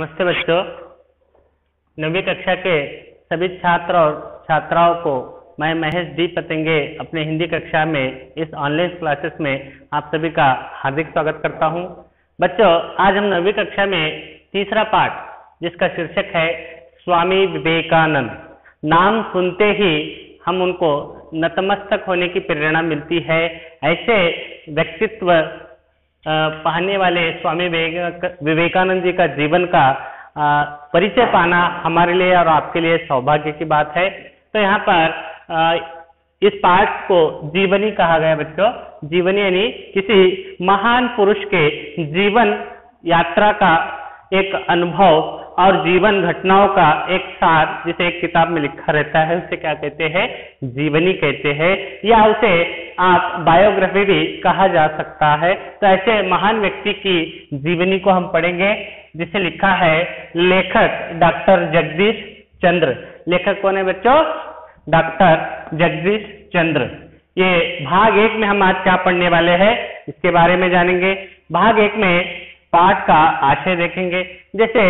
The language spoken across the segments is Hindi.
नमस्ते बच्चों। 9वीं कक्षा के सभी छात्र और छात्राओं को मैं महेश डी पतंगे अपने हिंदी कक्षा में इस ऑनलाइन क्लासेस में आप सभी का हार्दिक स्वागत करता हूं। बच्चों, आज हम 9वीं कक्षा में तीसरा पाठ जिसका शीर्षक है स्वामी विवेकानंद। नाम सुनते ही हम उनको नतमस्तक होने की प्रेरणा मिलती है। ऐसे व्यक्तित्व पाने वाले स्वामी विवेकानंद जी का जीवन का परिचय पाना हमारे लिए और आपके लिए सौभाग्य की बात है। तो यहाँ पर इस पाठ को जीवनी कहा गया बच्चों। जीवनी यानी किसी महान पुरुष के जीवन यात्रा का एक अनुभव और जीवन घटनाओं का एक सार, जिसे एक किताब में लिखा रहता है, उसे क्या कहते हैं? जीवनी कहते हैं, या उसे आप बायोग्राफी भी कहा जा सकता है। तो ऐसे महान व्यक्ति की जीवनी को हम पढ़ेंगे, जिसे लिखा है लेखक डॉक्टर जगदीश चंद्र। लेखक कौन है बच्चों? डॉक्टर जगदीश चंद्र। ये भाग 1 में हम आज क्या पढ़ने वाले हैं इसके बारे में जानेंगे। भाग 1 में पाठ का आशय देखेंगे। जैसे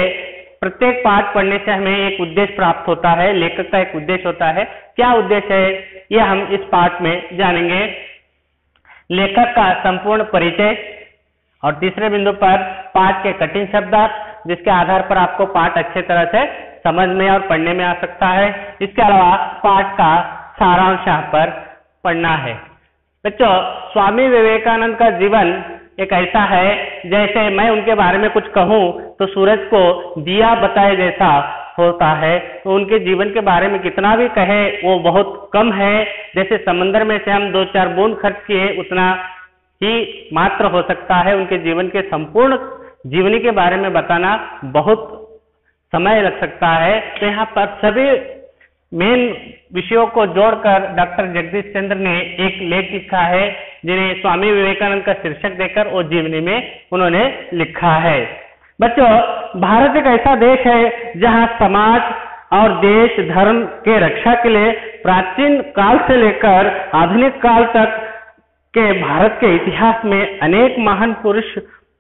प्रत्येक पाठ पढ़ने से हमें एक उद्देश्य प्राप्त होता है, लेखक का एक उद्देश्य होता है। क्या उद्देश्य है यह हम इस पाठ में जानेंगे। लेखक का संपूर्ण परिचय, और तीसरे बिंदु पर पाठ के कठिन शब्दार्थ, जिसके आधार पर आपको पाठ अच्छे तरह से समझ में और पढ़ने में आ सकता है। इसके अलावा पाठ का सारांश यहाँ पर पढ़ना है। बच्चों, स्वामी विवेकानंद का जीवन एक ऐसा है जैसे मैं उनके बारे में कुछ कहूं तो सूरज को दिया बताए जैसा होता है। तो उनके जीवन के बारे में कितना भी कहे वो बहुत कम है। जैसे समंदर में से हम 2-4 बूंद खर्च किए उतना ही मात्र हो सकता है। उनके जीवन के संपूर्ण जीवनी के बारे में बताना बहुत समय लग सकता है। तो यहाँ पर सभी मेन विषयों को जोड़कर डॉक्टर जगदीश चंद्र ने एक लेख लिखा है, जिन्हें स्वामी विवेकानंद का शीर्षक देकर वो जीवनी में उन्होंने लिखा है। बच्चों, भारत एक ऐसा देश है जहां समाज और देश धर्म के रक्षा के लिए प्राचीन काल से लेकर आधुनिक काल तक के भारत के इतिहास में अनेक महान पुरुष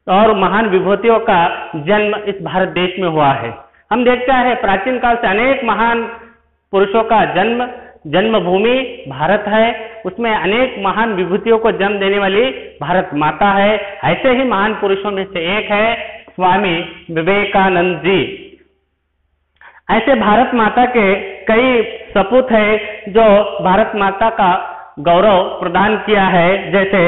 और महान विभूतियों का जन्म इस भारत देश में हुआ है। हम देखते हैं प्राचीन काल से अनेक महान पुरुषों का जन्मभूमि भारत है। उसमें अनेक महान विभूतियों को जन्म देने वाली भारत माता है। ऐसे ही महान पुरुषों में से एक है स्वामी विवेकानंद जी। ऐसे भारत माता के कई सपूत है जो भारत माता का गौरव प्रदान किया है। जैसे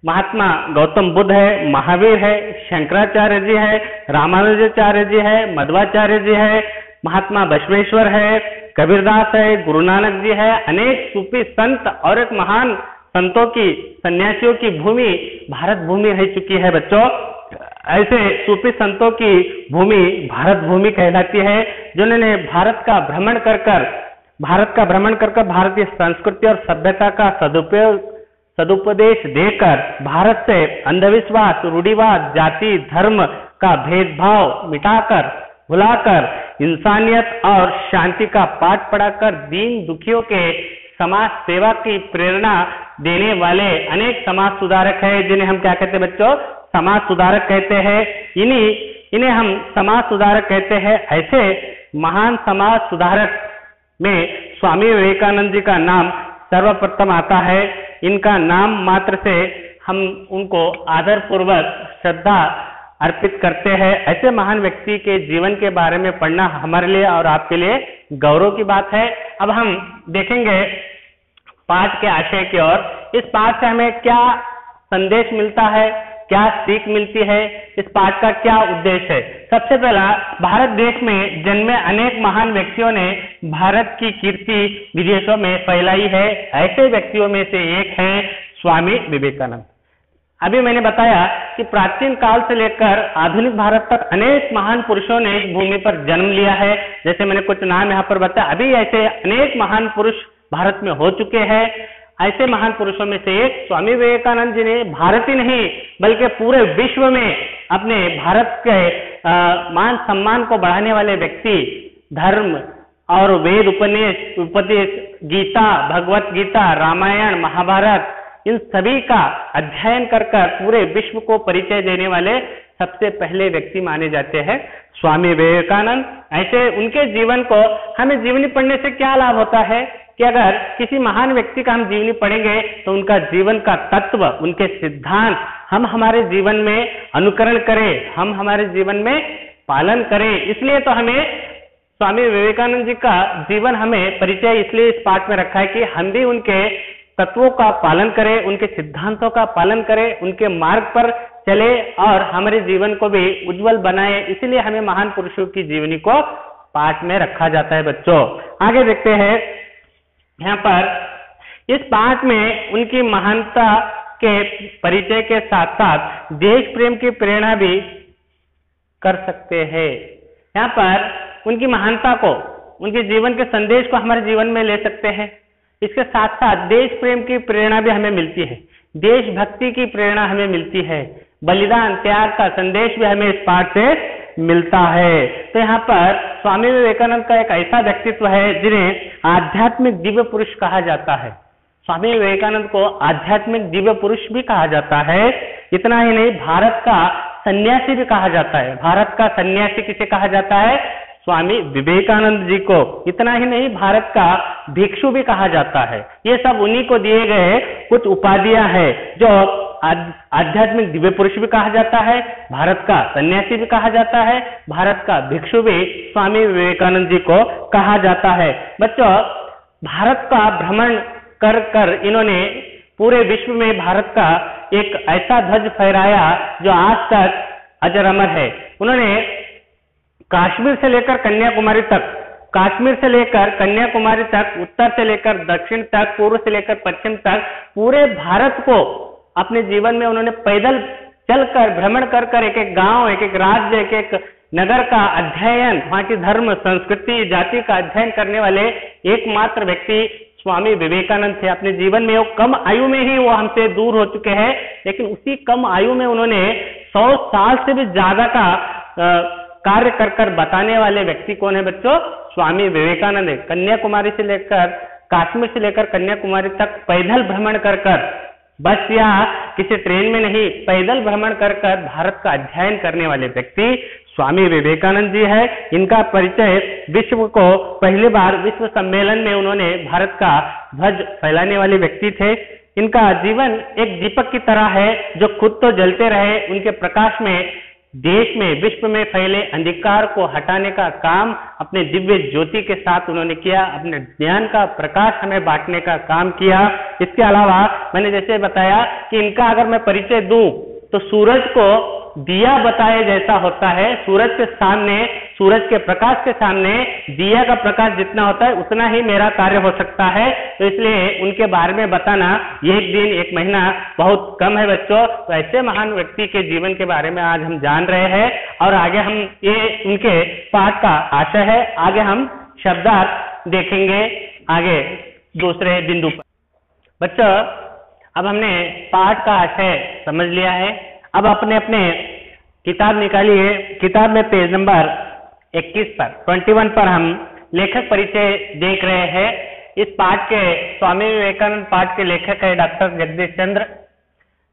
महात्मा गौतम बुद्ध है, महावीर है, शंकराचार्य जी है, रामानुजाचार्य जी है, मध्वाचार्य जी है, महात्मा बसवेश्वर है, कबीरदास है, गुरु नानक जी है। अनेक सूफी संत और एक महान संतों की, सन्यासियों की भूमि भारत भूमि रह चुकी है। बच्चों, ऐसे सूफी संतों की भूमि भारत भूमि कहलाती है, जिन्होंने भारत का भ्रमण कर भारतीय संस्कृति और सभ्यता का सदुपदेश देकर भारत से अंधविश्वास, रूढ़िवाद, जाति धर्म का भेदभाव भुलाकर इंसानियत और शांति का पाठ पढ़ाकर दीन दुखियों के समाज सेवा की प्रेरणा देने वाले अनेक समाज सुधारक हैं, जिन्हें हम क्या कहते हैं बच्चों? समाज सुधारक कहते हैं। इन्हें हम समाज सुधारक कहते हैं। ऐसे महान समाज सुधारक में स्वामी विवेकानंद जी का नाम सर्वप्रथम आता है। इनका नाम मात्र से हम उनको आदर पूर्वक श्रद्धा अर्पित करते हैं। ऐसे महान व्यक्ति के जीवन के बारे में पढ़ना हमारे लिए और आपके लिए गौरव की बात है। अब हम देखेंगे पाठ के आशय की ओर। इस पाठ से हमें क्या संदेश मिलता है, क्या सीख मिलती है, इस पाठ का क्या उद्देश्य है। सबसे पहला, भारत देश में जन्मे अनेक महान व्यक्तियों ने भारत की कीर्ति विदेशों में फैलाई है। ऐसे व्यक्तियों में से एक है स्वामी विवेकानंद। अभी मैंने बताया कि प्राचीन काल से लेकर आधुनिक भारत तक अनेक महान पुरुषों ने इस भूमि पर जन्म लिया है। जैसे मैंने कुछ नाम यहाँ पर बताया, अभी ऐसे अनेक महान पुरुष भारत में हो चुके हैं। ऐसे महान पुरुषों में से एक स्वामी विवेकानंद जी ने भारत ही नहीं बल्कि पूरे विश्व में अपने भारत के मान सम्मान को बढ़ाने वाले व्यक्ति, धर्म और वेद उपदेश, गीता, भगवत गीता, रामायण, महाभारत, इन सभी का अध्ययन कर पूरे विश्व को परिचय देने वाले सबसे पहले व्यक्ति माने जाते हैं स्वामी विवेकानंद। ऐसे उनके जीवन को हमें जीवनी पढ़ने से क्या लाभ होता है कि अगर किसी महान व्यक्ति का हम जीवनी पढ़ेंगे तो उनका जीवन का तत्व, उनके सिद्धांत हम हमारे जीवन में अनुकरण करें, हम हमारे जीवन में पालन करें। इसलिए तो हमें स्वामी विवेकानंद जी का जीवन हमें परिचय इसलिए इस पाठ में रखा है कि हम भी उनके तत्वों का पालन करें, उनके सिद्धांतों का पालन करें, उनके मार्ग पर चले और हमारे जीवन को भी उज्जवल बनाए। इसीलिए हमें महान पुरुषों की जीवनी को पाठ में रखा जाता है। बच्चों आगे देखते हैं, यहाँ पर इस पाठ में उनकी महानता के परिचय के साथ साथ देश प्रेम की प्रेरणा भी कर सकते हैं। यहाँ पर उनकी महानता को, उनके जीवन के संदेश को हमारे जीवन में ले सकते हैं। इसके साथ साथ देश प्रेम की प्रेरणा भी हमें मिलती है, देशभक्ति की प्रेरणा हमें मिलती है, बलिदान त्याग का संदेश भी हमें इस पाठ से मिलता है। तो यहाँ पर स्वामी विवेकानंद का एक ऐसा व्यक्तित्व है जिन्हें आध्यात्मिक दिव्य पुरुष कहा जाता है। स्वामी विवेकानंद को आध्यात्मिक दिव्य पुरुष भी कहा जाता है। इतना ही नहीं, भारत का सन्यासी भी कहा जाता है। भारत का सन्यासी किसे कहा जाता है? स्वामी विवेकानंद जी को। इतना ही नहीं, भारत का भिक्षु भी कहा जाता है। ये सब उन्हीं को दिए गए कुछ उपाधियां हैं जो आध्यात्मिक दिव्य पुरुष भी कहा जाता है, भारत का सन्यासी भी कहा जाता है, भारत का भिक्षु भी स्वामी विवेकानंद जी को कहा जाता है। बच्चों, भारत का भ्रमण कर कर इन्होंने पूरे विश्व में भारत का एक ऐसा ध्वज फहराया जो आज तक अजर अमर है। उन्होंने कश्मीर से लेकर कन्याकुमारी तक, कश्मीर से लेकर कन्याकुमारी तक, उत्तर से लेकर दक्षिण तक, पूर्व से लेकर पश्चिम तक पूरे भारत को अपने जीवन में उन्होंने पैदल चलकर भ्रमण कर कर एक एक गांव, एक एक राज्य, एक एक नगर का अध्ययन, वहां की धर्म संस्कृति जाति का अध्ययन करने वाले एकमात्र व्यक्ति स्वामी विवेकानंद थे। अपने जीवन में वो कम आयु में ही वो हमसे दूर हो चुके हैं, लेकिन उसी कम आयु में उन्होंने 100 साल से भी ज्यादा का कार्य कर कर बताने वाले व्यक्ति कौन है बच्चों? स्वामी विवेकानंद है। कन्याकुमारी से लेकर, कश्मीर से लेकर कन्याकुमारी तक पैदल भ्रमण कर कर, बस या किसी ट्रेन में नहीं, पैदल भ्रमण कर कर भारत का अध्ययन करने वाले व्यक्ति स्वामी विवेकानंद जी है। इनका परिचय विश्व को पहली बार विश्व सम्मेलन में उन्होंने भारत का ध्वज फैलाने वाले व्यक्ति थे। इनका जीवन एक दीपक की तरह है जो खुद तो जलते रहे, उनके प्रकाश में देश में, विश्व में फैले अंधकार को हटाने का काम अपने दिव्य ज्योति के साथ उन्होंने किया, अपने ज्ञान का प्रकाश हमें बांटने का काम किया। इसके अलावा मैंने जैसे बताया कि इनका अगर मैं परिचय दूं तो सूरज को दिया बताए जैसा होता है। सूरज के सामने, सूरज के प्रकाश के सामने दिया का प्रकाश जितना होता है उतना ही मेरा कार्य हो सकता है। तो इसलिए उनके बारे में बताना एक दिन, एक महीना बहुत कम है बच्चों। तो ऐसे महान व्यक्ति के जीवन के बारे में आज हम जान रहे हैं और आगे हम ये उनके पाठ का आशय है। आगे हम शब्दार्थ देखेंगे आगे दूसरे बिंदु पर। बच्चों, अब हमने पाठ का आशय समझ लिया है। अब अपने अपने किताब निकालिए। किताब में पेज नंबर 21 पर, 21 पर हम लेखक परिचय देख रहे हैं। इस पाठ के, स्वामी विवेकानंद पाठ के लेखक है डॉक्टर जगदीश चंद्र।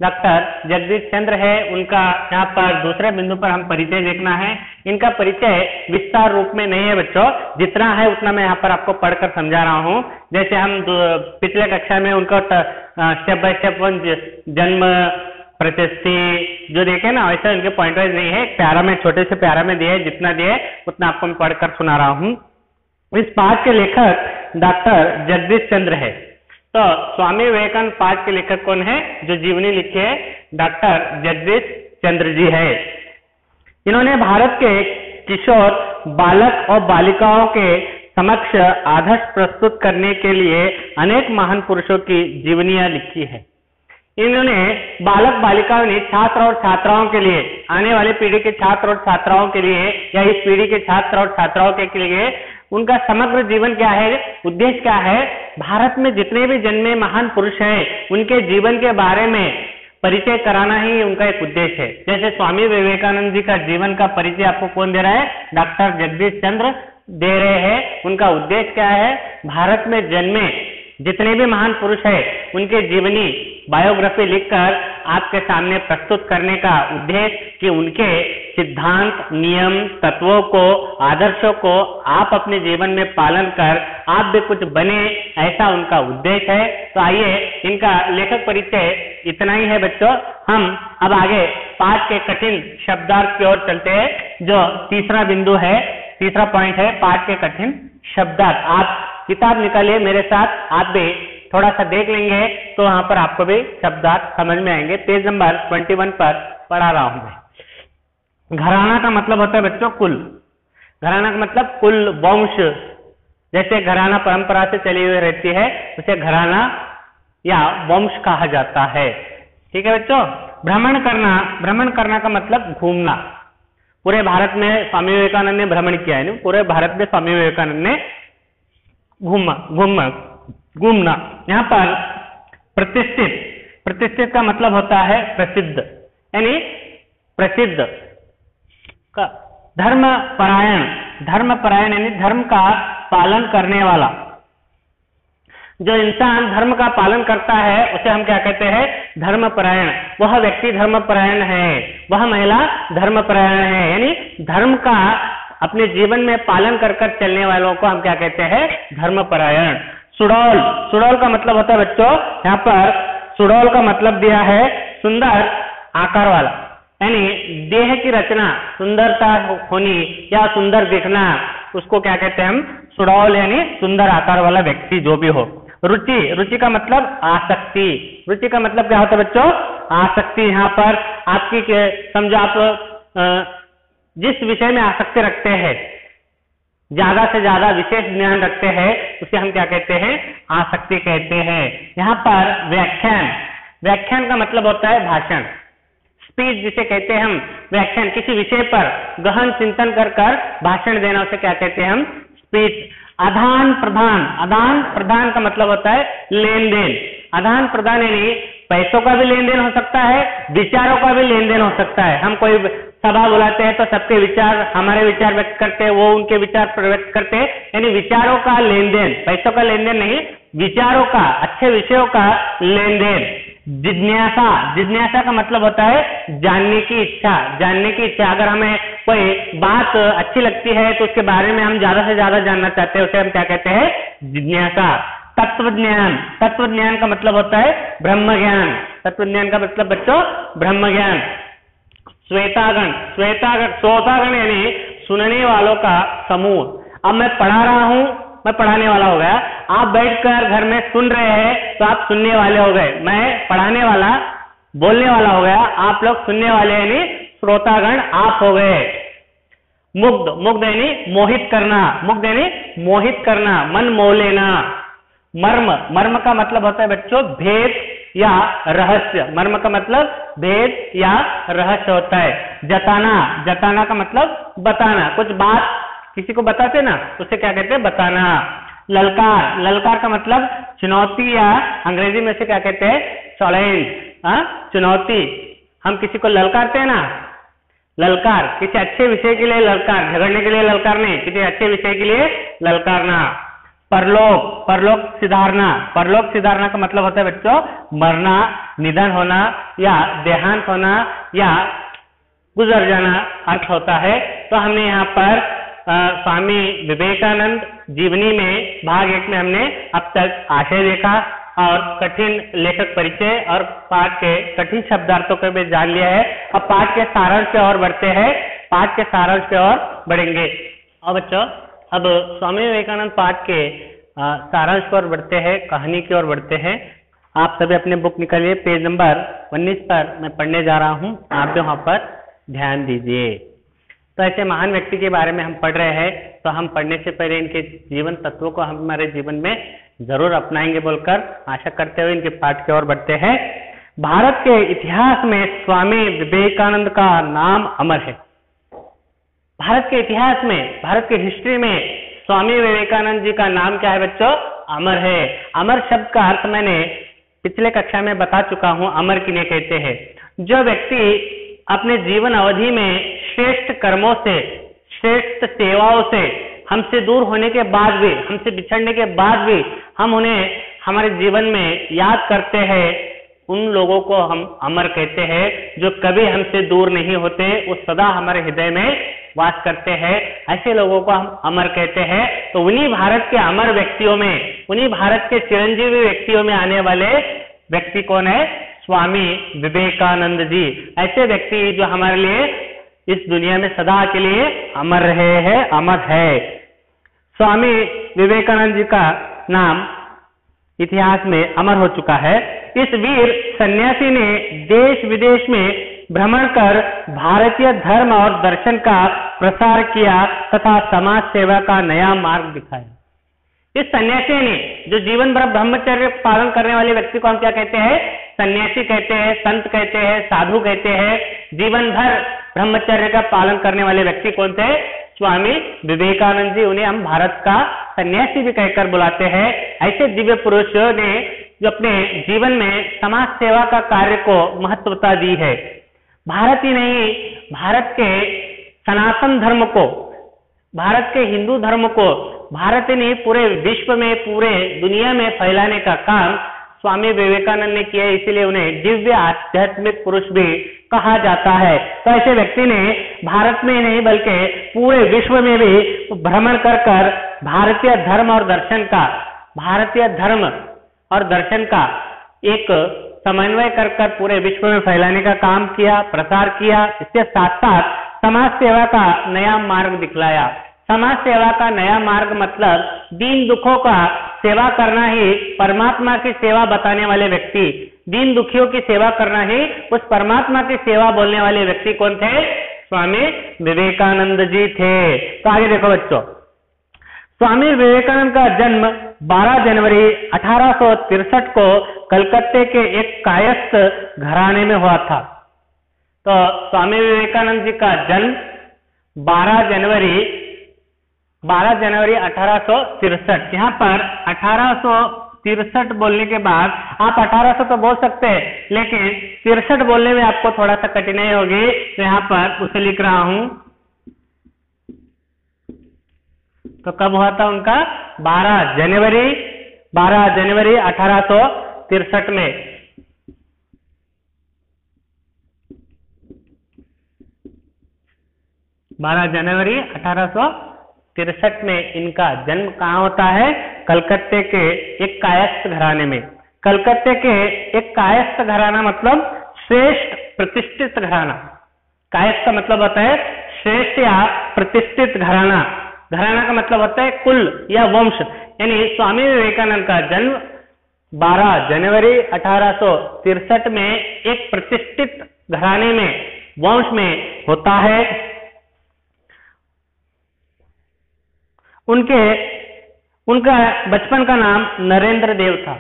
डॉक्टर जगदीश चंद्र है उनका। यहाँ पर दूसरे बिंदु पर हम परिचय देखना है। इनका परिचय विस्तार रूप में नहीं है बच्चों, जितना है उतना मैं यहाँ पर आपको पढ़कर समझा रहा हूँ। जैसे हम पिछले कक्षा में उनका स्टेप बाय स्टेप जन्म, प्रतिष्ठि जो देखे ना, वैसे इनके पॉइंट वाइज नहीं है। एक प्यारा में, छोटे से प्यारा में दिए, जितना दिए उतना आपको मैं पढ़कर सुना रहा हूँ। इस पाठ के लेखक डॉक्टर जगदीश चंद्र है। तो स्वामी विवेकानंद पाठ के लेखक कौन है? जो जीवनी लिखी है डॉक्टर जगदीश चंद्र जी है। इन्होंने भारत के किशोर बालक और बालिकाओं के समक्ष आदर्श प्रस्तुत करने के लिए अनेक महान पुरुषों की जीवनियां लिखी है। इन्होंने बालक बालिकाओं ने, छात्र और छात्राओं के लिए, आने वाली पीढ़ी के छात्र और छात्राओं के लिए या इस पीढ़ी के छात्र और छात्राओं के लिए उनका समग्र जीवन क्या है, उद्देश्य क्या है? भारत में जितने भी जन्मे महान पुरुष हैं उनके जीवन के बारे में परिचय कराना ही उनका एक उद्देश्य है। जैसे स्वामी विवेकानंद जी का जीवन का परिचय आपको कौन दे रहा है? डॉक्टर जगदीश चंद्र दे रहे हैं। उनका उद्देश्य क्या है? भारत में जन्मे जितने भी महान पुरुष हैं उनके जीवनी बायोग्राफी लिखकर आपके सामने प्रस्तुत करने का उद्देश्य कि उनके सिद्धांत, नियम, तत्वों को, आदर्शों को आप अपने जीवन में पालन कर आप भी कुछ बने, ऐसा उनका उद्देश्य है। तो आइए इनका लेखक परिचय इतना ही है बच्चों। हम अब आगे पाठ के कठिन शब्दार्थ की ओर चलते हैं, जो तीसरा बिंदु है, तीसरा पॉइंट है पाठ के कठिन शब्दार्थ। आप किताब निकालिए मेरे साथ, आप भी थोड़ा सा देख लेंगे तो वहां पर आपको भी शब्दार्थ समझ में आएंगे। पेज नंबर 21 पर पढ़ा रहा हूं मैं। घराना का मतलब होता है बच्चों कुल। घराना का मतलब कुल, वंश। जैसे घराना परंपरा से चली हुई रहती है उसे घराना या वंश कहा जाता है। ठीक है बच्चों। भ्रमण करना, भ्रमण करना का मतलब घूमना। पूरे भारत में स्वामी विवेकानंद ने भ्रमण किया है, पूरे भारत में स्वामी विवेकानंद ने घूमना। यहाँ पर प्रतिष्ठित, प्रतिष्ठित का मतलब होता है प्रसिद्ध, यानी प्रसिद्ध का। धर्मपरायण, धर्मपरायण यानी धर्म का पालन करने वाला। जो इंसान धर्म का पालन करता है उसे हम क्या कहते हैं? धर्मपरायण। वह व्यक्ति धर्मपरायण है, वह महिला धर्मपरायण है, यानी धर्म का अपने जीवन में पालन कर कर चलने वालों को हम क्या कहते हैं? धर्मपरायण। सुडौल, सुडौल का मतलब होता है बच्चों, यहाँ पर सुडौल का मतलब दिया है सुंदर आकार वाला, यानी देह की रचना, सुंदरता होनी या सुंदर दिखना, उसको क्या कहते हैं हम? सुडौल, यानी सुंदर आकार वाला व्यक्ति जो भी हो। रुचि, रुचि का मतलब आसक्ति। रुचि का मतलब क्या होता है बच्चों? आसक्ति। यहाँ पर आपकी समझो आप जिस विषय में आसक्ति रखते हैं, ज्यादा से ज्यादा विशेष ज्ञान रखते हैं, उसे हम क्या कहते हैं? आसक्ति कहते हैं। यहाँ पर व्याख्यान, व्याख्यान का मतलब होता है भाषण, स्पीच जिसे कहते हैं हम। व्याख्यान किसी विषय पर गहन चिंतन कर कर भाषण देना, उसे क्या कहते हैं हम? स्पीच। आदान प्रदान, आदान प्रदान का मतलब होता है लेन देन। आदान प्रदान यानी पैसों का भी लेन देन हो सकता है, विचारों का भी लेन देन हो सकता है। हम कोई सभा बुलाते हैं तो सबके विचार, हमारे विचार व्यक्त करते हैं, वो उनके विचार व्यक्त करते हैं, यानी विचारों का लेन देन, पैसों का लेन देन नहीं, विचारों का, अच्छे विषयों का लेन देन। जिज्ञासा, जिज्ञासा का मतलब होता है जानने की इच्छा, जानने की इच्छा। अगर हमें कोई बात अच्छी लगती है तो उसके बारे में हम ज्यादा से ज्यादा जानना चाहते हैं, उसे हम क्या कहते हैं? जिज्ञासा। तत्वज्ञान, तत्वज्ञान का मतलब होता है ब्रह्म ज्ञान। तत्वज्ञान का मतलब बच्चों ब्रह्म ज्ञान। श्वेतागण, श्वेतागण, श्रोतागण यानी सुनने वालों का समूह। अब मैं पढ़ा रहा हूं, मैं पढ़ाने वाला हो गया, आप बैठकर घर में सुन रहे हैं तो आप सुनने वाले हो गए। मैं पढ़ाने वाला, बोलने वाला हो गया, आप लोग सुनने वाले यानी श्रोतागण आप हो गए। मुग्ध, मुग्ध यानी मोहित करना, मुग्ध यानी मोहित करना, मन मोह लेना। मर्म, मर्म का मतलब होता है बच्चों भेद या रहस्य। मर्म का मतलब भेद या रहस्य होता है। जताना, जताना का मतलब बताना, कुछ बात किसी को बताते ना, उसे क्या कहते हैं? बताना। ललकार, ललकार का मतलब चुनौती या अंग्रेजी में से क्या कहते हैं? चैलेंज। चुनौती, हम किसी को ललकारते हैं ना, ललकार, किसी अच्छे विषय के लिए ललकार, झगड़ने के लिए ललकार नहीं, किसी अच्छे विषय के लिए ललकारना। परलोक, परलोक सिधारना, परलोक सिधारना का मतलब होता है बच्चों मरना, निधन होना या देहांत होना या गुजर जाना अर्थ होता है। तो हमने यहाँ पर स्वामी विवेकानंद जीवनी में भाग 1 में हमने अब तक आशय देखा और कठिन लेखक परिचय और पाठ के कठिन शब्दार्थों को भी जान लिया है। अब पाठ के सारांश की ओर बढ़ते हैं, पाठ के सारांश की ओर बढ़ेंगे। और बच्चों अब स्वामी विवेकानंद पाठ के सारांश की ओर बढ़ते हैं, कहानी की ओर बढ़ते हैं। आप सभी अपने बुक निकालिए, पेज नंबर 19 पर मैं पढ़ने जा रहा हूँ, आप भी वहाँ पर ध्यान दीजिए। तो ऐसे महान व्यक्ति के बारे में हम पढ़ रहे हैं, तो हम पढ़ने से पहले इनके जीवन तत्वों को हम हमारे जीवन में जरूर अपनाएंगे बोलकर आशा करते हुए इनके पाठ की ओर बढ़ते हैं। भारत के इतिहास में स्वामी विवेकानंद का नाम अमर है। भारत के इतिहास में, भारत के हिस्ट्री में स्वामी विवेकानंद जी का नाम क्या है बच्चों? अमर है। अमर शब्द का अर्थ मैंने पिछले कक्षा में बता चुका हूं, अमर किन्हें कहते हैं? जो व्यक्ति अपने जीवन अवधि में श्रेष्ठ कर्मों से, श्रेष्ठ सेवाओं से हमसे दूर होने के बाद भी, हमसे बिछड़ने के बाद भी हम उन्हें हमारे जीवन में याद करते हैं, उन लोगों को हम अमर कहते हैं, जो कभी हमसे दूर नहीं होते, वो सदा हमारे हृदय में वास करते हैं, ऐसे लोगों को हम अमर कहते हैं। तो उन्हीं भारत के अमर व्यक्तियों में, उन्हीं भारत के चिरंजीवी व्यक्तियों में आने वाले व्यक्ति कौन है? स्वामी विवेकानंद जी। ऐसे व्यक्ति जो हमारे लिए इस दुनिया में सदा के लिए अमर रहे हैं, अमर है। स्वामी विवेकानंद जी का नाम इतिहास में अमर हो चुका है। इस वीर सन्यासी ने देश विदेश में भ्रमण कर भारतीय धर्म और दर्शन का प्रसार किया तथा समाज सेवा का नया मार्ग दिखाया। इस सन्यासी ने, जो जीवन भर ब्रह्मचर्य पालन करने वाले व्यक्ति को हम क्या कहते हैं? सन्यासी कहते हैं, संत कहते हैं, साधु कहते हैं। जीवन भर ब्रह्मचर्य का पालन करने वाले व्यक्ति कौन थे? स्वामी विवेकानंद जी। उन्हें हम भारत का सन्यासी भी कहकर बुलाते हैं। ऐसे दिव्य पुरुषों ने जो अपने जीवन में समाज सेवा का कार्य को महत्वता दी है। भारत ही नहीं, भारत के सनातन धर्म को, भारत के हिंदू धर्म को भारत ही नहीं पूरे विश्व में, पूरे दुनिया में फैलाने का काम स्वामी विवेकानंद ने किया। इसीलिए उन्हें दिव्य आध्यात्मिक पुरुष भी कहा जाता है। तो ऐसे व्यक्ति ने भारत में नहीं बल्कि पूरे विश्व में भी भ्रमण कर कर भारतीय धर्म और दर्शन का, भारतीय धर्म और दर्शन का एक समन्वय कर कर पूरे विश्व में फैलाने का काम किया, प्रसार किया। इसके साथ साथ समाज सेवा का नया मार्ग दिखलाया। समाज सेवा का नया मार्ग मतलब दीन दुखों का सेवा करना ही परमात्मा की सेवा बताने वाले व्यक्ति, दीन दुखियों की सेवा करना ही उस परमात्मा की सेवा बोलने वाले व्यक्ति कौन थे? स्वामी विवेकानंद जी थे। तो आगे देखो बच्चों, स्वामी विवेकानंद का जन्म 12 जनवरी 1863 को कलकत्ते के एक कायस्थ घराने में हुआ था। तो स्वामी विवेकानंद जी का जन्म 12 जनवरी 1863। यहाँ पर 1863 बोलने के बाद आप 1800 तो बोल सकते हैं, लेकिन 63 बोलने में आपको थोड़ा सा कठिनाई होगी, तो यहाँ पर उसे लिख रहा हूं। तो कब हुआ था उनका? 12 जनवरी 1863 में। जनवरी 1863 में इनका जन्म कहाँ होता है? कलकत्ते के एक कायस्थ घराने में। कलकत्ते के एक कायस्थ घराना मतलब श्रेष्ठ प्रतिष्ठित घराना। कायस्थ का मतलब होता है श्रेष्ठ या प्रतिष्ठित घराना। घराना का मतलब होता है कुल या वंश। यानी स्वामी विवेकानंद का जन्म 12 जनवरी 1863 में एक प्रतिष्ठित घराने में, वंश में होता है। उनका बचपन का नाम नरेंद्र देव था।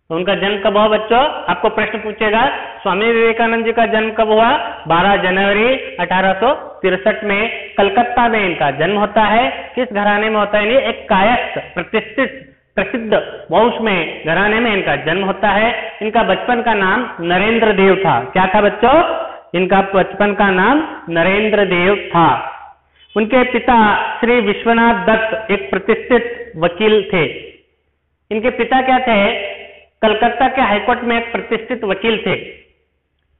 तो उनका जन्म कब हुआ बच्चों? आपको प्रश्न पूछेगा, स्वामी विवेकानंद जी का जन्म कब हुआ? 12 जनवरी 1863 में कलकत्ता में इनका जन्म होता है। किस घराने में होता है? एक कायस्थ प्रतिष्ठित प्रसिद्ध वंश में, घराने में इनका जन्म होता है। इनका बचपन का नाम नरेंद्र देव था। क्या था बच्चों? इनका बचपन का नाम नरेंद्र देव था। उनके पिता श्री विश्वनाथ दत्त एक प्रतिष्ठित वकील थे। इनके पिता क्या थे? कलकत्ता के हाईकोर्ट में एक प्रतिष्ठित वकील थे।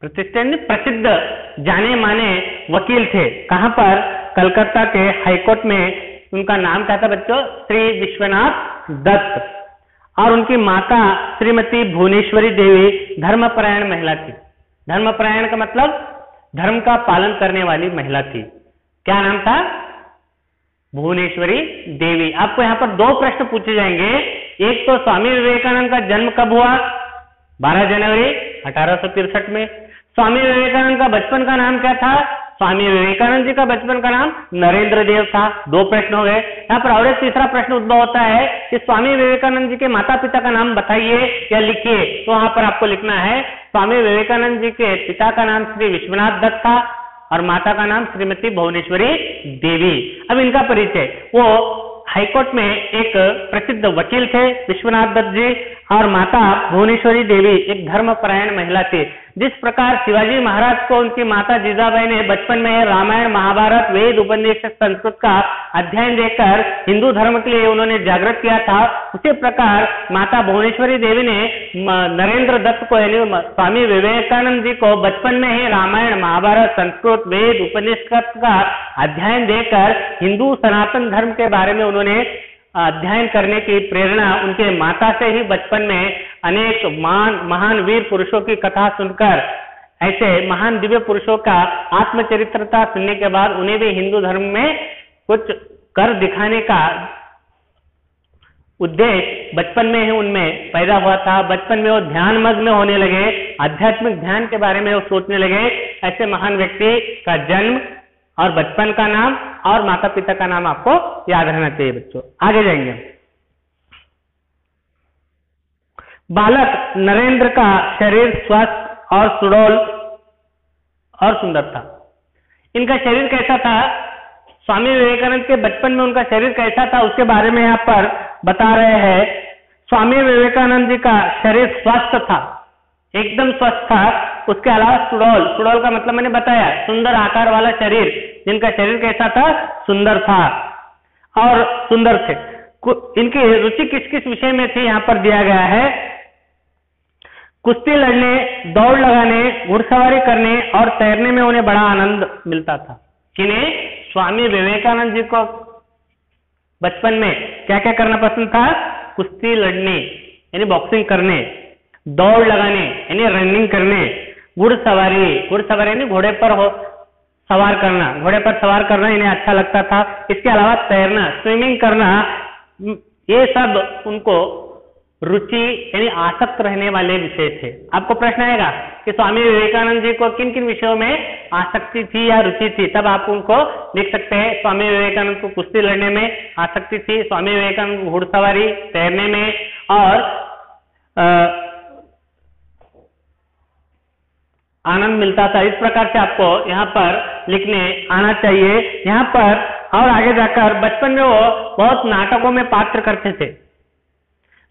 प्रतिष्ठित प्रसिद्ध जाने माने वकील थे। कहां पर? कलकत्ता के हाईकोर्ट में। उनका नाम क्या था बच्चों? श्री विश्वनाथ दत्त। और उनकी माता श्रीमती भुवनेश्वरी देवी धर्मपरायण महिला थी। धर्मपरायण का मतलब धर्म का पालन करने वाली महिला थी। क्या नाम था? भुवनेश्वरी देवी। आपको यहाँ पर दो प्रश्न पूछे जाएंगे। एक तो स्वामी विवेकानंद का जन्म कब हुआ? 12 जनवरी 1863 में। स्वामी विवेकानंद का बचपन का नाम क्या था? स्वामी विवेकानंद जी का बचपन का नाम नरेंद्र देव था। दो प्रश्न हो गए। यहाँ पर और एक तीसरा प्रश्न उद्भव होता है कि स्वामी विवेकानंद जी के माता पिता का नाम बताइए या लिखिए। तो वहां पर आपको लिखना है स्वामी विवेकानंद जी के पिता का नाम श्री विश्वनाथ दत्त था और माता का नाम श्रीमती भुवनेश्वरी देवी। अब इनका परिचय, वो हाईकोर्ट में एक प्रसिद्ध वकील थे विश्वनाथ दत्त जी, और माता भुवनेश्वरी देवी एक धर्मपरायण महिला थी। जिस प्रकार शिवाजी महाराज को उनकी माता जीजाबाई ने बचपन में रामायण, महाभारत, वेद, उपनिषद, संस्कृत का अध्ययन देकर हिंदू धर्म के लिए उन्होंने जागृत किया था, उसी प्रकार माता भुवनेश्वरी देवी ने नरेंद्र दत्त को यानी स्वामी विवेकानंद जी को बचपन में ही रामायण, महाभारत, संस्कृत, वेद, उपनिषद का अध्ययन देकर हिंदू सनातन धर्म के बारे में उन्होंने अध्ययन करने की प्रेरणा उनके माता से ही बचपन में अनेक महान वीर पुरुषों की कथा सुनकर, ऐसे महान दिव्य पुरुषों का आत्मचरित्रता सुनने के बाद उन्हें भी हिंदू धर्म में कुछ कर दिखाने का उद्देश्य बचपन में ही उनमें पैदा हुआ था। बचपन में वो ध्यान मग्न होने लगे, आध्यात्मिक ध्यान के बारे में वो सोचने लगे। ऐसे महान व्यक्ति का जन्म और बचपन का नाम और माता पिता का नाम आपको याद रहना चाहिए बच्चों। आगे जाएंगे। बालक नरेंद्र का शरीर स्वस्थ और सुडौल और सुंदर था। इनका शरीर कैसा था? स्वामी विवेकानंद के बचपन में उनका शरीर कैसा था उसके बारे में यहाँ पर बता रहे हैं। स्वामी विवेकानंद जी का शरीर स्वस्थ था, एकदम स्वस्थ था। उसके अलावा सुडौल, सुडौल का मतलब मैंने बताया, सुंदर आकार वाला शरीर। जिनका शरीर कैसा था? सुंदर था और सुंदर थे। इनकी रुचि किस किस विषय में थी यहाँ पर दिया गया है। कुश्ती लड़ने, दौड़ लगाने, घुड़सवारी करने और तैरने में उन्हें बड़ा आनंद मिलता था। किन्हें? स्वामी विवेकानंद जी को बचपन में क्या क्या करना पसंद था? कुश्ती लड़ने यानी बॉक्सिंग करने, दौड़ लगाने यानी रनिंग करने, घुड़सवारी, घुड़सवारी यानी घोड़े पर सवार करना, घोड़े पर सवार करना इन्हें अच्छा लगता था। इसके अलावा तैरना, स्विमिंग करना, ये सब उनको रुचि यानी आसक्त रहने वाले विषय थे। आपको प्रश्न आएगा कि स्वामी विवेकानंद जी को किन किन विषयों में आसक्ति थी या रुचि थी, तब आप उनको लिख सकते हैं। स्वामी विवेकानंद को कुश्ती लड़ने में आसक्ति थी, स्वामी विवेकानंद को घुड़सवारी, तैरने में और आनंद मिलता था। इस प्रकार से आपको यहाँ पर लिखने आना चाहिए। यहाँ पर और आगे जाकर बचपन में वो बहुत नाटकों में पात्र करते थे।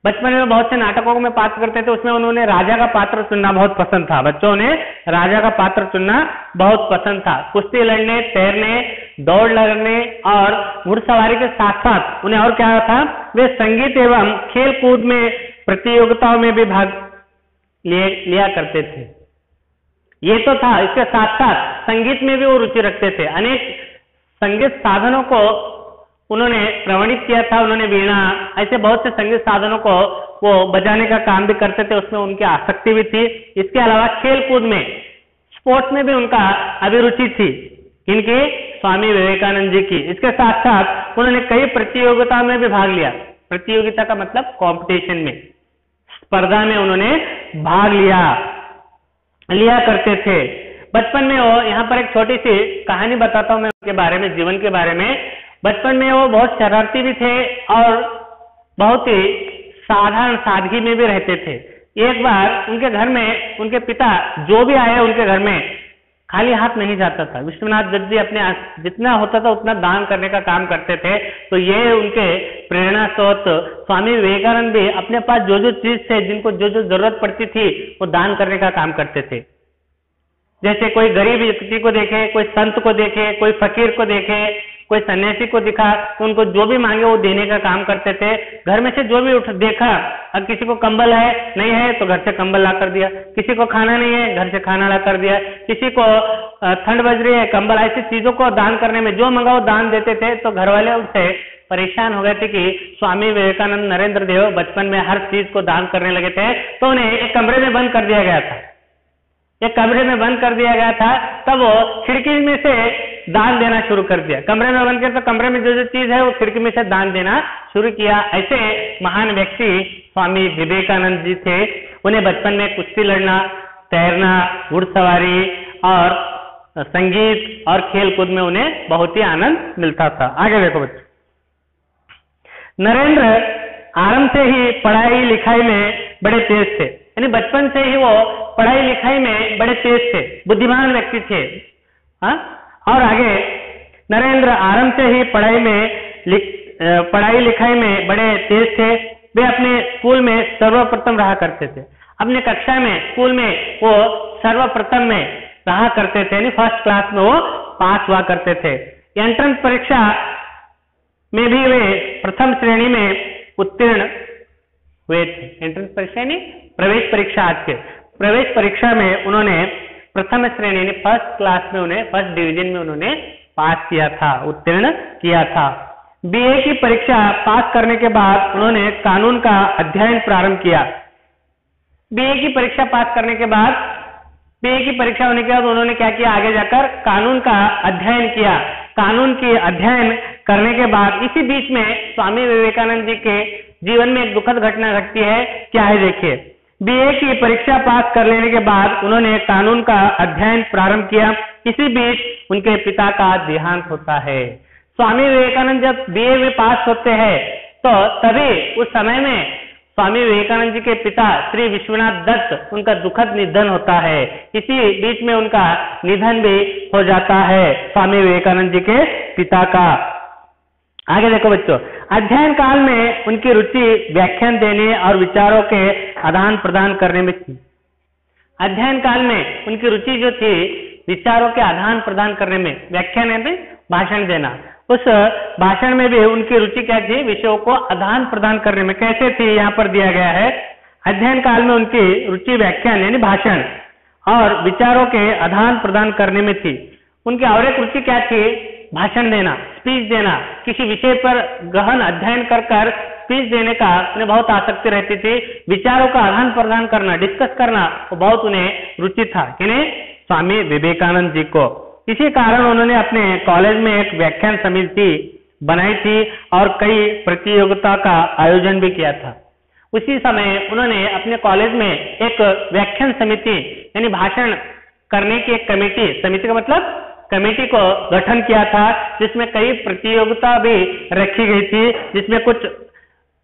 बचपन में बहुत से नाटकों में पात्र करते थे, उसमें उन्होंने राजा का पात्र चुनना बहुत पसंद था। बच्चों ने राजा का पात्र चुनना बहुत पसंद था। कुश्ती लड़ने, तैरने, दौड़ लगने और घुड़सवारी के साथ साथ उन्हें और क्या था? वे संगीत एवं खेल कूद में प्रतियोगिताओं में भी भाग लिया करते थे। ये तो था, इसके साथ साथ संगीत में भी वो रुचि रखते थे। अनेक संगीत साधनों को उन्होंने प्रमाणित किया था। उन्होंने वीणा, ऐसे बहुत से संगीत साधनों को वो बजाने का काम भी करते थे, उसमें उनकी आसक्ति भी थी। इसके अलावा खेल कूद में, स्पोर्ट्स में भी उनका अभिरुचि थी। इनकी? स्वामी विवेकानंद जी की। इसके साथ साथ उन्होंने कई प्रतियोगिताओं में भी भाग लिया। प्रतियोगिता का मतलब कॉम्पिटिशन में, स्पर्धा में उन्होंने भाग लिया करते थे। बचपन में वो, यहाँ पर एक छोटी सी कहानी बताता हूं मैं उनके बारे में, जीवन के बारे में। बचपन में वो बहुत शरारती भी थे और बहुत ही साधारण सादगी में भी रहते थे। एक बार उनके घर में उनके पिता जो भी आए उनके घर में खाली हाथ नहीं जाता था। विश्वनाथ दत्त जी अपने जितना होता था उतना दान करने का काम करते थे। तो ये उनके प्रेरणा स्रोत। स्वामी विवेकानंद भी अपने पास जो जो चीज थे, जिनको जो जो जरूरत पड़ती थी, वो दान करने का काम करते थे। जैसे कोई गरीब व्यक्ति को देखे, कोई संत को देखे, कोई फकीर को देखे, कोई सन्यासी को दिखा, तो उनको जो भी मांगे वो देने का काम करते थे। घर में से जो भी देखा, अब किसी को कंबल है नहीं है तो घर से कंबल ला कर दिया, किसी को खाना नहीं है घर से खाना ला कर दिया, किसी को ठंड बज रही है कंबल, ऐसी चीजों को दान करने में जो मंगा वो दान देते थे। तो घर वाले उनसे परेशान हो गए थे कि स्वामी विवेकानंद नरेंद्र देव बचपन में हर चीज को दान करने लगे थे। तो उन्हें एक कमरे में बंद कर दिया गया था, एक कमरे में बंद कर दिया गया था। तब वो खिड़की में से दान देना शुरू कर दिया। कमरे में बंद कर, तो कमरे में जो जो चीज है वो खिड़की में से दान देना शुरू किया। ऐसे महान व्यक्ति स्वामी विवेकानंद जी थे। उन्हें बचपन में कुश्ती लड़ना, तैरना, घुड़सवारी और संगीत और खेल कूद में उन्हें बहुत ही आनंद मिलता था। आगे देखो बच्चों, नरेंद्र आरंभ से ही पढ़ाई लिखाई में बड़े तेज थे। यानी बचपन से ही वो पढ़ाई लिखाई में बड़े तेज थे, बुद्धिमान व्यक्ति थे। और आगे नरेंद्र आरंभ से ही पढ़ाई लिखाई में बड़े तेज थे। वे अपने स्कूल में सर्वप्रथम रहा करते थे। अपने कक्षा में स्कूल में वो सर्वप्रथम में रहा करते थे, यानी फर्स्ट क्लास में वो पास हुआ करते थे। एंट्रेंस परीक्षा में भी वे प्रथम श्रेणी में उत्तीर्ण हुए थे। एंट्रेंस परीक्षा यानी प्रवेश परीक्षा, आज के प्रवेश परीक्षा में उन्होंने प्रथम श्रेणी यानी फर्स्ट क्लास में उन्हें फर्स्ट डिवीजन में उन्होंने पास किया था, उत्तीर्ण किया था। बीए की परीक्षा पास करने के बाद उन्होंने कानून का अध्ययन प्रारंभ किया। बीए की परीक्षा पास करने के बाद, बीए की परीक्षा होने के बाद उन्होंने क्या किया, आगे जाकर कानून का अध्ययन किया। कानून के अध्ययन करने के बाद इसी बीच में स्वामी विवेकानंद जी के जीवन में एक दुखद घटना घटती है। क्या है देखिए, बीए की परीक्षा पास कर लेने के बाद उन्होंने कानून का अध्ययन प्रारंभ किया। इसी बीच उनके पिता का देहांत होता है। स्वामी विवेकानंद जब बीए में पास होते हैं तो तभी उस समय में स्वामी विवेकानंद जी के पिता श्री विश्वनाथ दत्त, उनका दुखद निधन होता है। इसी बीच में उनका निधन भी हो जाता है स्वामी विवेकानंद जी के पिता का। आगे देखो बच्चों, अध्ययन काल में उनकी रुचि व्याख्यान देने और विचारों के आदान प्रदान करने में थी। अध्ययन काल में उनकी रुचि जो थी विचारों के आदान प्रदान करने में, व्याख्यान यानी भाषण देना, उस भाषण में भी उनकी रुचि क्या थी, विषयों को आदान प्रदान करने में। कैसे थी, यहाँ पर दिया गया है, अध्ययन काल में उनकी रुचि व्याख्यान यानी भाषण और विचारों के आदान प्रदान करने में थी। उनकी और एक रुचि क्या थी, भाषण देना, स्पीच देना, किसी विषय पर गहन अध्ययन कर स्पीच देने का उन्हें बहुत आसक्ति रहती थी। विचारों का आदान प्रदान करना, डिस्कस करना, वो बहुत उन्हें रुचि था, किन्हें, स्वामी विवेकानंद जी को। इसी कारण उन्होंने अपने कॉलेज में एक व्याख्यान समिति बनाई थी और कई प्रतियोगिता का आयोजन भी किया था। उसी समय उन्होंने अपने कॉलेज में एक व्याख्यान समिति यानी भाषण करने की एक कमेटी, समिति का मतलब कमेटी को गठन किया था, जिसमें कई प्रतियोगिता भी रखी गई थी, जिसमें कुछ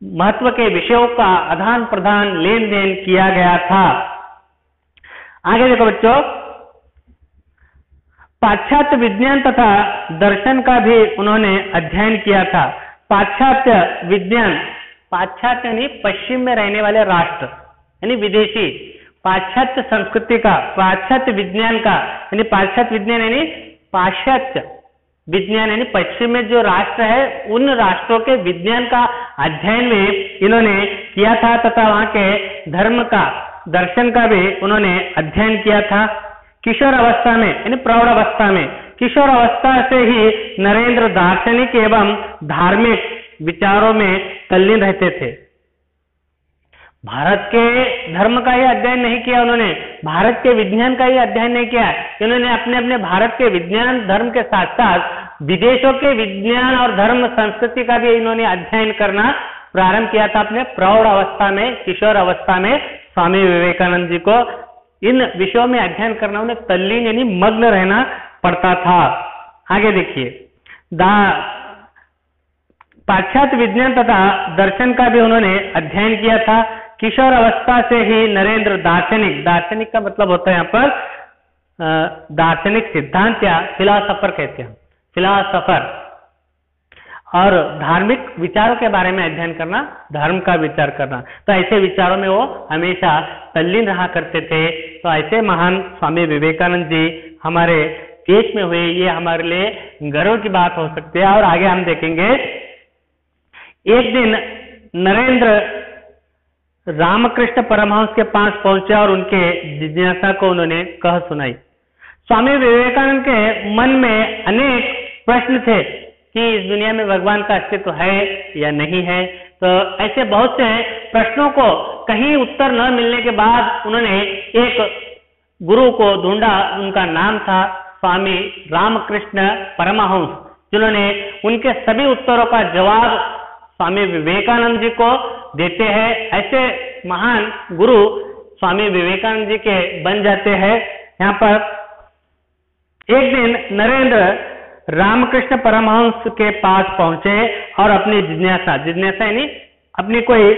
महत्व के विषयों का आदान प्रदान लेन देन किया गया था। आगे देखो बच्चों, पाश्चात्य विज्ञान तथा दर्शन का भी उन्होंने अध्ययन किया था। पाश्चात्य विज्ञान, पाश्चात्य यानी पश्चिम में रहने वाले राष्ट्र यानी विदेशी, पाश्चात्य संस्कृति का, पाश्चात्य विज्ञान का, यानी पाश्चात्य विज्ञान यानी पाश्चात्य विज्ञान यानी पश्चिम में जो राष्ट्र है उन राष्ट्रों के विज्ञान का अध्ययन में इन्होंने किया था तथा वहां के धर्म का, दर्शन का भी उन्होंने अध्ययन किया था। किशोर अवस्था में यानी प्रौढ़ अवस्था में, किशोर अवस्था से ही नरेंद्र दार्शनिक एवं धार्मिक विचारों में तल्लीन रहते थे। भारत के धर्म का ही अध्ययन नहीं किया उन्होंने, भारत के विज्ञान का ही अध्ययन नहीं किया। इन्होंने अपने अपने भारत के विज्ञान धर्म के साथ साथ विदेशों के विज्ञान और धर्म संस्कृति का भी इन्होंने अध्ययन करना प्रारंभ किया था अपने प्रौढ़ अवस्था में, किशोर अवस्था में। स्वामी विवेकानंद जी को इन विषयों में अध्ययन करना, उन्हें तल्लीन यानी मग्न रहना पड़ता था। आगे देखिए, पाश्चात्य विज्ञान तथा दर्शन का भी उन्होंने अध्ययन किया था। किशोर अवस्था से ही नरेंद्र दार्शनिक, दार्शनिक का मतलब होता है यहाँ पर दार्शनिक सिद्धांत या फिलॉसफर कहते हैं, फिलॉसफर, और धार्मिक विचारों के बारे में अध्ययन करना, धर्म का विचार करना। तो ऐसे विचारों में वो हमेशा तल्लीन रहा करते थे। तो ऐसे महान स्वामी विवेकानंद जी हमारे देश में हुए, ये हमारे लिए गर्व की बात हो सकती है। और आगे हम देखेंगे, एक दिन नरेंद्र रामकृष्ण परमहंस के पास पहुंचे और उनके जिज्ञासा को उन्होंने कह सुनाई। स्वामी विवेकानंद के मन में अनेक प्रश्न थे कि इस दुनिया में भगवान का अस्तित्व है या नहीं है। तो ऐसे बहुत से प्रश्नों को कहीं उत्तर न मिलने के बाद उन्होंने एक गुरु को ढूंढा, उनका नाम था स्वामी रामकृष्ण परमहंस, जिन्होंने उनके सभी उत्तरों का जवाब स्वामी विवेकानंद जी को देते हैं। ऐसे महान गुरु स्वामी विवेकानंद जी के बन जाते हैं। यहाँ पर एक दिन नरेंद्र रामकृष्ण परमहंस के पास पहुंचे और अपनी जिज्ञासा यानी अपनी कोई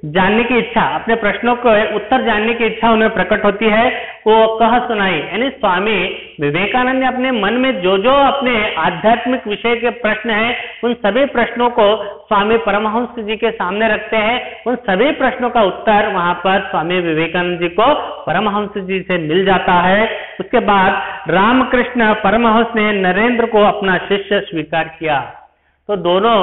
जानने की इच्छा, अपने प्रश्नों को उत्तर जानने की इच्छा उन्हें प्रकट होती है, वो कह सुनाई। यानी स्वामी विवेकानंद ने अपने मन में जो जो अपने आध्यात्मिक विषय के प्रश्न हैं, उन सभी प्रश्नों को स्वामी परमहंस जी के सामने रखते हैं। उन सभी प्रश्नों का उत्तर वहां पर स्वामी विवेकानंद जी को परमहंस जी से मिल जाता है। उसके बाद रामकृष्ण परमहंस ने नरेंद्र को अपना शिष्य स्वीकार किया। तो दोनों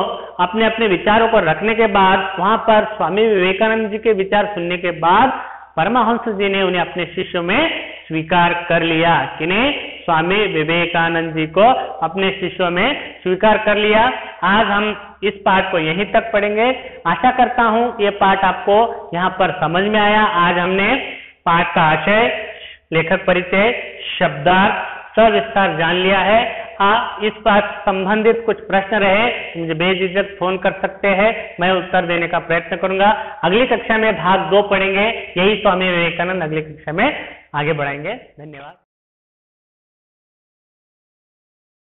अपने अपने विचारों को रखने के बाद वहां पर स्वामी विवेकानंद जी के विचार सुनने के बाद परमहंस जी ने उन्हें अपने शिष्यों में स्वीकार कर लिया। किन्हें? स्वामी विवेकानंद जी को अपने शिष्यों में स्वीकार कर लिया। आज हम इस पाठ को यहीं तक पढ़ेंगे। आशा करता हूं ये पाठ आपको यहाँ पर समझ में आया। आज हमने पाठ का आशय, लेखक परिचय, शब्दार्थ सविस्तार जान लिया है। इस पाठ संबंधित कुछ प्रश्न रहे तो मुझे बेझिझक फोन कर सकते हैं, मैं उत्तर देने का प्रयत्न करूंगा। अगली कक्षा में भाग 2 पढ़ेंगे। यही स्वामी विवेकानंद अगली कक्षा में आगे बढ़ाएंगे। धन्यवाद।